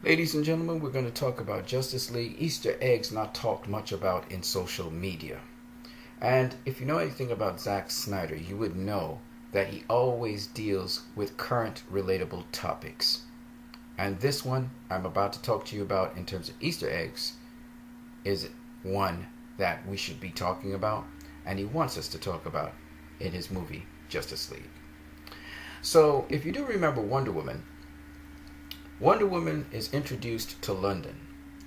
Ladies and gentlemen, we're going to talk about Justice League Easter eggs not talked much about in social media. And if you know anything about Zack Snyder, you would know that he always deals with current relatable topics. And this one I'm about to talk to you about in terms of Easter eggs is one that we should be talking about, and he wants us to talk about in his movie Justice League. So, if you do remember Wonder Woman is introduced to London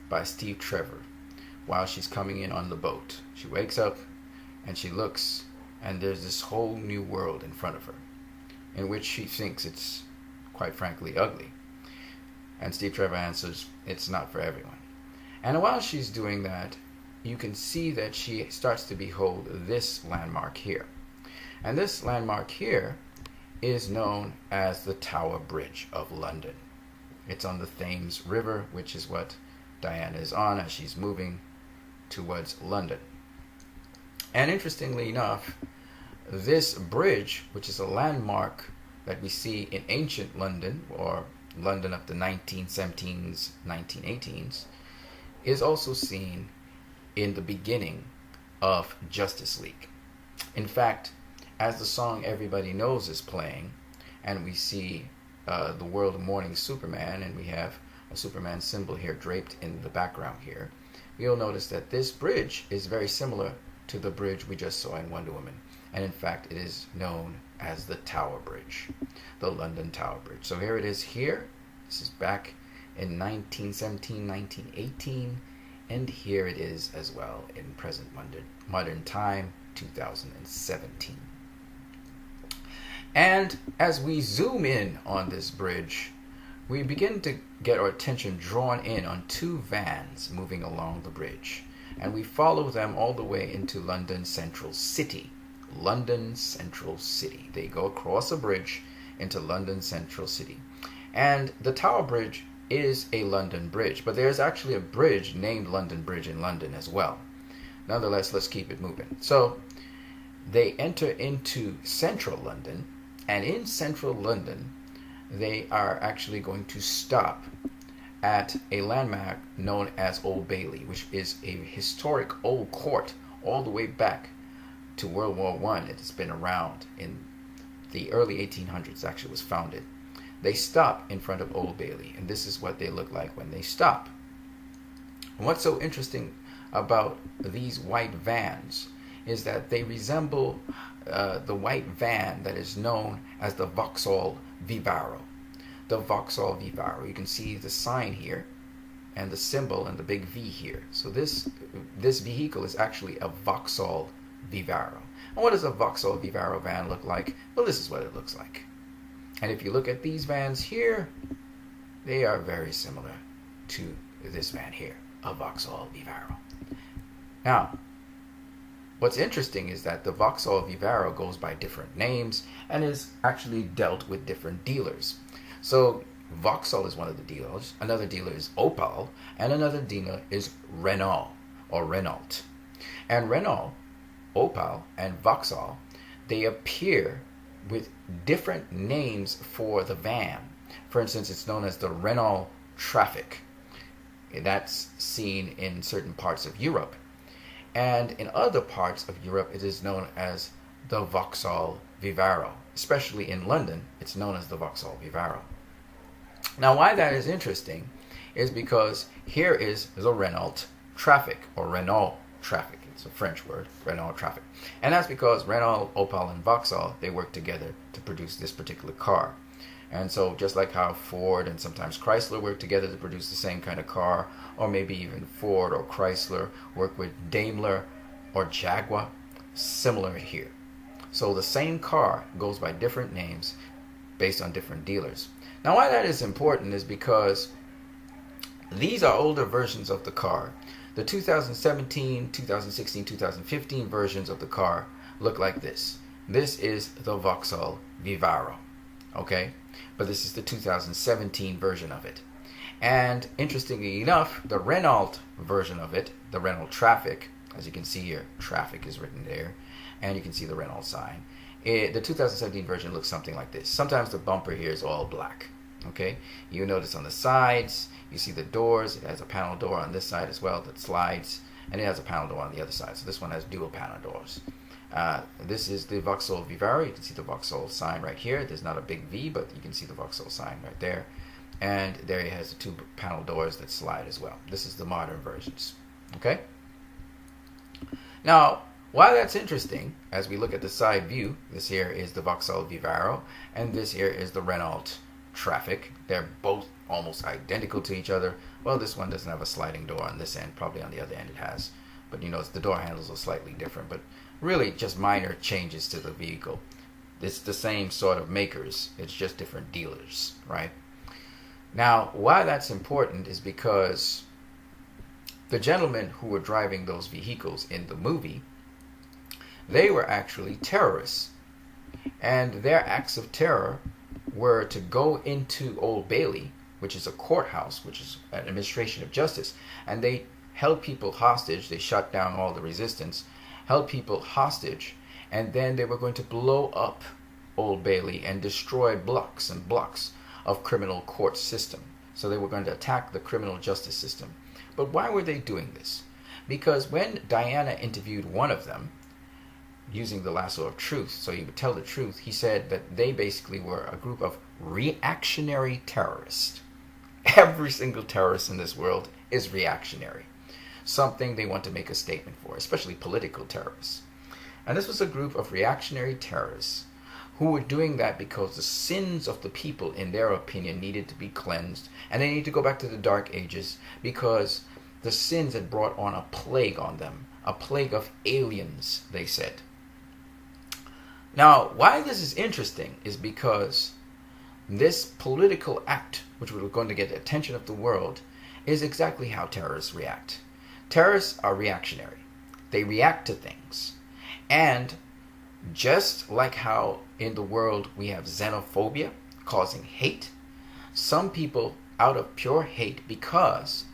by Steve Trevor while she's coming in on the boat. She wakes up and she looks, and there's this whole new world in front of her in which she thinks it's, quite frankly, ugly. And Steve Trevor answers, it's not for everyone. And while she's doing that, you can see that she starts to behold this landmark here. And this landmark here is known as the Tower Bridge of London. It's on the Thames River, which is what Diana is on as she's moving towards London. And interestingly enough, this bridge, which is a landmark that we see in ancient London, or London of the 1917s, 1918s, is also seen in the beginning of Justice League. In fact, as the song Everybody Knows is playing, and we see the world of mourning Superman, and we have a Superman symbol here draped in the background here, you'll notice that this bridge is very similar to the bridge we just saw in Wonder Woman. And in fact, it is known as the Tower Bridge, the London Tower Bridge. So here it is here. This is back in 1917, 1918, and here it is as well in present modern time, 2017. And as we zoom in on this bridge, we begin to get our attention drawn in on two vans moving along the bridge. And we follow them all the way into London Central City. London Central City. They go across a bridge into London Central City. And the Tower Bridge is a London bridge, but there's actually a bridge named London Bridge in London as well. Nonetheless, let's keep it moving. So they enter into central London, and in central London, they are actually going to stop at a landmark known as Old Bailey, which is a historic old court all the way back to World War I. It has been around in the early 1800s, actually was founded. They stop in front of Old Bailey, and this is what they look like when they stop. And what's so interesting about these white vans is that they resemble the white van that is known as the Vauxhall Vivaro. The Vauxhall Vivaro. You can see the sign here and the symbol and the big V here. So this vehicle is actually a Vauxhall Vivaro. And what does a Vauxhall Vivaro van look like? Well, this is what it looks like. And if you look at these vans here, they are very similar to this van here, a Vauxhall Vivaro. Now, what's interesting is that the Vauxhall Vivaro goes by different names and is actually dealt with different dealers. So Vauxhall is one of the dealers, another dealer is Opel, and another dealer is Renault or Renault. And Renault, Opel, and Vauxhall, they appear with different names for the van. For instance, it's known as the Renault Traffic. That's seen in certain parts of Europe. And in other parts of Europe, it is known as the Vauxhall Vivaro. Especially in London, it's known as the Vauxhall Vivaro. Now, why that is interesting is because here is the Renault Traffic, or Renault Traffic. It's a French word, Renault Traffic. And that's because Renault, Opel, and Vauxhall, they work together to produce this particular car. And so just like how Ford and sometimes Chrysler work together to produce the same kind of car, or maybe even Ford or Chrysler work with Daimler or Jaguar, similar here. So the same car goes by different names based on different dealers. Now, why that is important is because these are older versions of the car. The 2017, 2016, 2015 versions of the car look like this. This is the Vauxhall Vivaro, okay? But this is the 2017 version of it. And interestingly enough, the Renault version of it, the Renault Traffic, as you can see here, traffic is written there, and you can see the Renault sign. The 2017 version looks something like this. Sometimes the bumper here is all black. Okay, you notice on the sides You see the doors. It has a panel door on this side as well that slides, and it has a panel door on the other side. So this one has dual panel doors. This is the Vauxhall Vivaro. You can see the Vauxhall sign right here. There's not a big V, but you can see the Vauxhall sign right there. And there it has the two panel doors that slide as well. This is the modern versions. Okay? Now, why that's interesting, as we look at the side view, this here is the Vauxhall Vivaro, and this here is the Renault Traffic. They're both almost identical to each other. Well, this one doesn't have a sliding door on this end. Probably on the other end it has. But you notice the door handles are slightly different. But really just minor changes to the vehicle. It's the same sort of makers. It's just different dealers, right? Now, why that's important is because the gentlemen who were driving those vehicles in the movie, they were actually terrorists. And their acts of terror were to go into Old Bailey, which is a courthouse, which is an administration of justice, and they held people hostage. They shut down all the resistance, held people hostage, and then they were going to blow up Old Bailey and destroy blocks and blocks of criminal court system. So they were going to attack the criminal justice system. But why were they doing this? Because when Diana interviewed one of them, using the lasso of truth, so he would tell the truth, he said that they basically were a group of reactionary terrorists. Every single terrorist in this world is reactionary. Something they want to make a statement for, especially political terrorists. And this was a group of reactionary terrorists who were doing that because the sins of the people, in their opinion, needed to be cleansed. And they need to go back to the Dark Ages because the sins had brought on a plague on them. A plague of aliens, they said. Now, why this is interesting is because this political act, which was going to get the attention of the world, is exactly how terrorists react. Terrorists are reactionary. They react to things. And just like how in the world we have xenophobia causing hate, some people out of pure hate because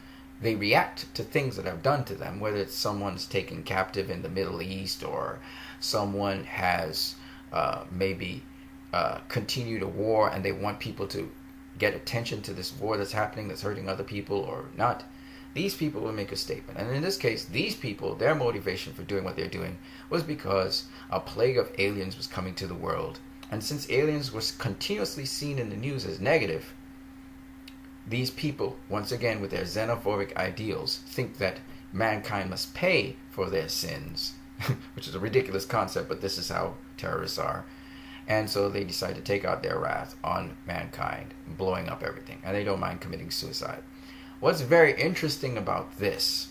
they react to things that are done to them, whether it's someone's taken captive in the Middle East or someone has maybe continued a war and they want people to get attention to this war that's happening, that's hurting other people or not. These people will make a statement. And in this case, these people, their motivation for doing what they're doing was because a plague of aliens was coming to the world. And since aliens was continuously seen in the news as negative, these people, once again with their xenophobic ideals, think that mankind must pay for their sins, which is a ridiculous concept, but this is how terrorists are. And so they decide to take out their wrath on mankind, blowing up everything. And they don't mind committing suicide. What's very interesting about this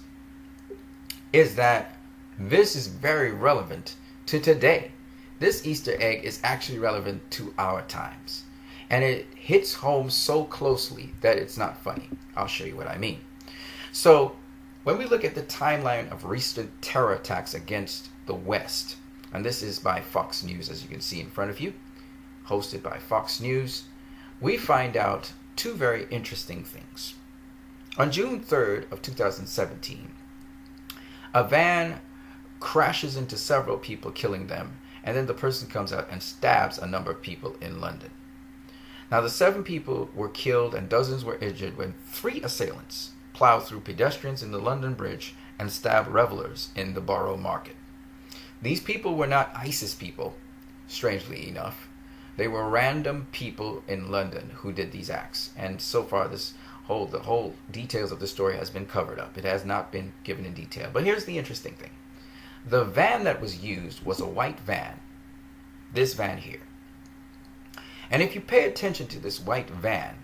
is that this is very relevant to today. This Easter egg is actually relevant to our times. And it hits home so closely that it's not funny. I'll show you what I mean. So, when we look at the timeline of recent terror attacks against the West, and this is by Fox News, as you can see in front of you, hosted by Fox News, we find out two very interesting things. On June 3rd of 2017, a van crashes into several people, killing them, and then the person comes out and stabs a number of people in London. Now, the 7 people were killed and dozens were injured when 3 assailants plowed through pedestrians in the London Bridge and stabbed revelers in the Borough Market. These people were not ISIS people, strangely enough. They were random people in London who did these acts. And so far, the whole details of the story has been covered up. It has not been given in detail. But here's the interesting thing. The van that was used was a white van. This van here. And if you pay attention to this white van,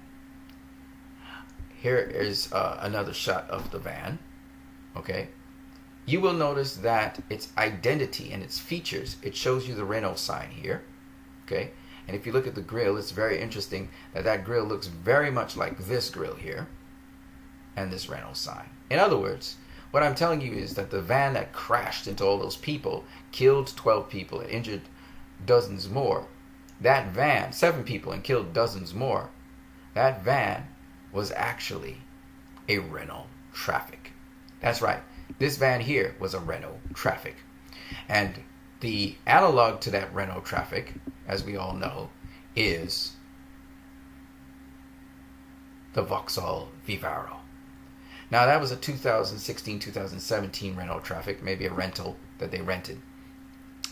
here is another shot of the van. Okay. You will notice that its identity and its features, it shows you the Renault sign here. Okay. And if you look at the grille, it's very interesting that that grille looks very much like this grille here and this Renault sign. In other words, what I'm telling you is that the van that crashed into all those people, killed 12 people and injured dozens more, that van, 7 people and killed dozens more, that van was actually a Renault Traffic. That's right. This van here was a Renault Traffic. And the analog to that Renault Traffic, as we all know, is the Vauxhall Vivaro. Now that was a 2016-2017 Renault Traffic, maybe a rental that they rented.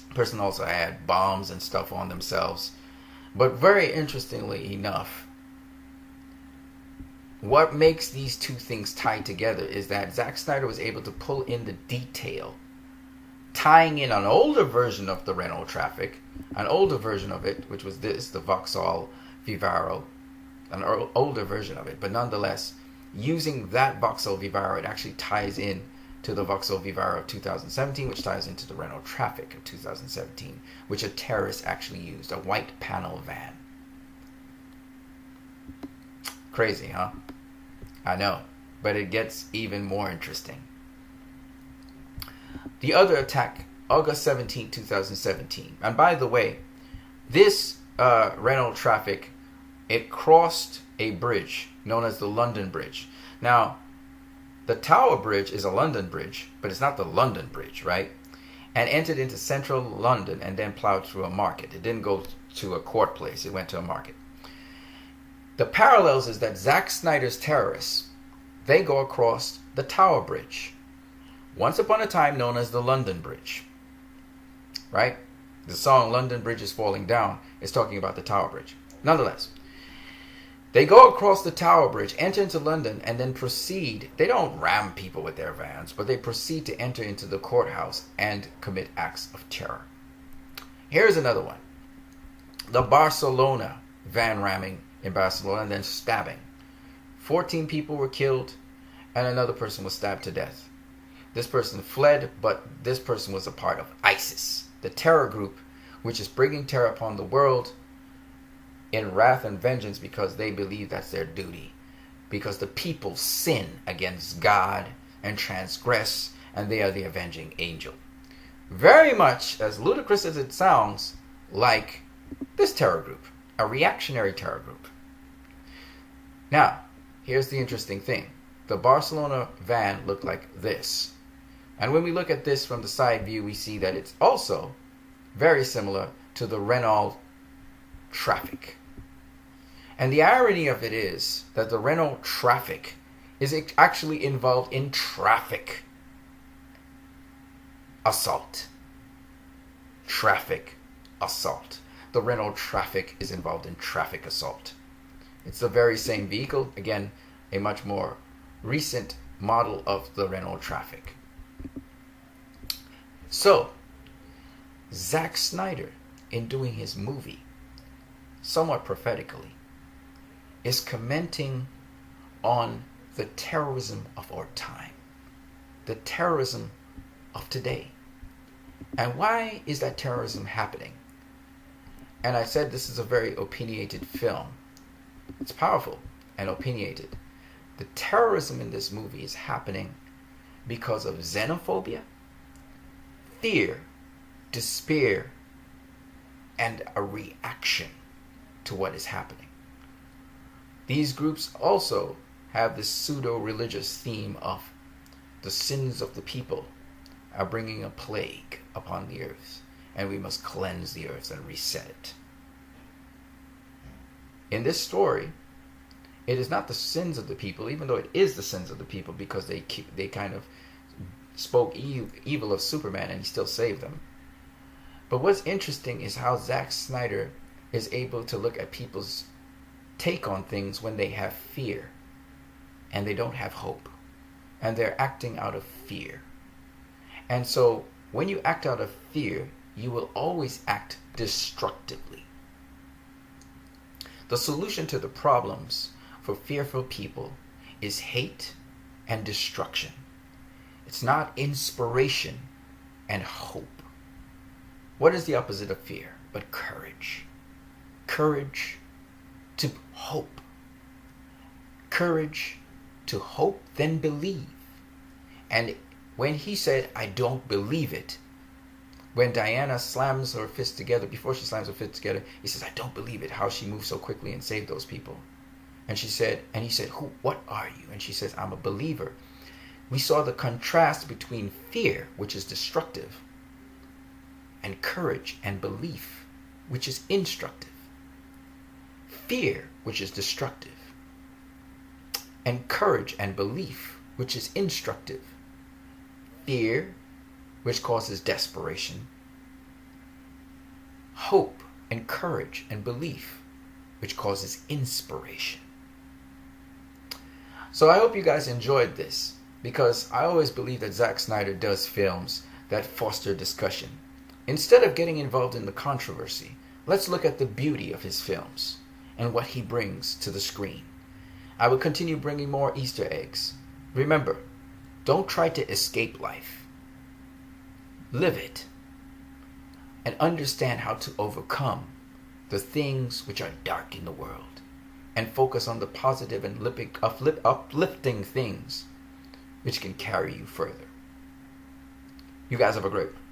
The person also had bombs and stuff on themselves. But very interestingly enough, what makes these two things tie together is that Zack Snyder was able to pull in the detail, tying in an older version of the Renault Traffic, an older version of it, which was this, the Vauxhall Vivaro, an older version of it, but nonetheless, using that Vauxhall Vivaro, it actually ties in to the Vauxhall Vivaro of 2017, which ties into the Renault Traffic of 2017, which a terrorist actually used, a white panel van. Crazy, huh? I know, but it gets even more interesting. The other attack, August 17, 2017. And by the way, this Renault Traffic, it crossed a bridge known as the London Bridge. Now, the Tower Bridge is a London bridge, but it's not the London Bridge, right? And entered into central London and then plowed through a market. It didn't go to a court place, it went to a market. The parallels is that Zack Snyder's terrorists, they go across the Tower Bridge, once upon a time known as the London Bridge, right? The song London Bridge is Falling Down is talking about the Tower Bridge. Nonetheless, they go across the Tower Bridge, enter into London, and then proceed. They don't ram people with their vans, but they proceed to enter into the courthouse and commit acts of terror. Here's another one. The Barcelona van ramming in Barcelona and then stabbing. 14 people were killed and another person was stabbed to death. This person fled, but this person was a part of ISIS, the terror group which is bringing terror upon the world in wrath and vengeance because they believe that's their duty. Because the people sin against God and transgress, and they are the avenging angel. Very much, as ludicrous as it sounds, like this terror group, a reactionary terror group. Now, here's the interesting thing. The Barcelona van looked like this. And when we look at this from the side view, we see that it's also very similar to the Renault Traffic. And the irony of it is that the Renault Traffic is actually involved in traffic assault. Traffic assault. The Renault Traffic is involved in traffic assault. It's the very same vehicle. Again, a much more recent model of the Renault Traffic. So, Zack Snyder, in doing his movie, somewhat prophetically, is commenting on the terrorism of our time, the terrorism of today. And why is that terrorism happening? And I said this is a very opinionated film. It's powerful and opinionated. The terrorism in this movie is happening because of xenophobia, fear, despair, and a reaction to what is happening. These groups also have this pseudo-religious theme of the sins of the people are bringing a plague upon the earth, and we must cleanse the earth and reset it. In this story, it is not the sins of the people, even though it is the sins of the people, because they kind of spoke evil of Superman and he still saved them. But what's interesting is how Zack Snyder is able to look at people's take on things when they have fear and they don't have hope, and they're acting out of fear. And so when you act out of fear, you will always act destructively. The solution to the problems for fearful people is hate and destruction. It's not inspiration and hope. What is the opposite of fear but courage? Courage to hope. Courage to hope, then believe. And when he said, I don't believe it, when Diana slams her fist together, before she slams her fist together, he says, I don't believe it, how she moved so quickly and saved those people. And he said, what are you? And she says, I'm a believer. We saw the contrast between fear, which is destructive, and courage and belief, which is instructive. Fear, which is destructive. and courage and belief, which is instructive. Fear, which causes desperation. Hope and courage and belief, which causes inspiration. So I hope you guys enjoyed this, because I always believe that Zack Snyder does films that foster discussion. Instead of getting involved in the controversy, let's look at the beauty of his films and what he brings to the screen. I will continue bringing more Easter eggs. Remember, don't try to escape life. Live it. And understand how to overcome the things which are dark in the world. And focus on the positive and uplifting things which can carry you further. You guys have a great one.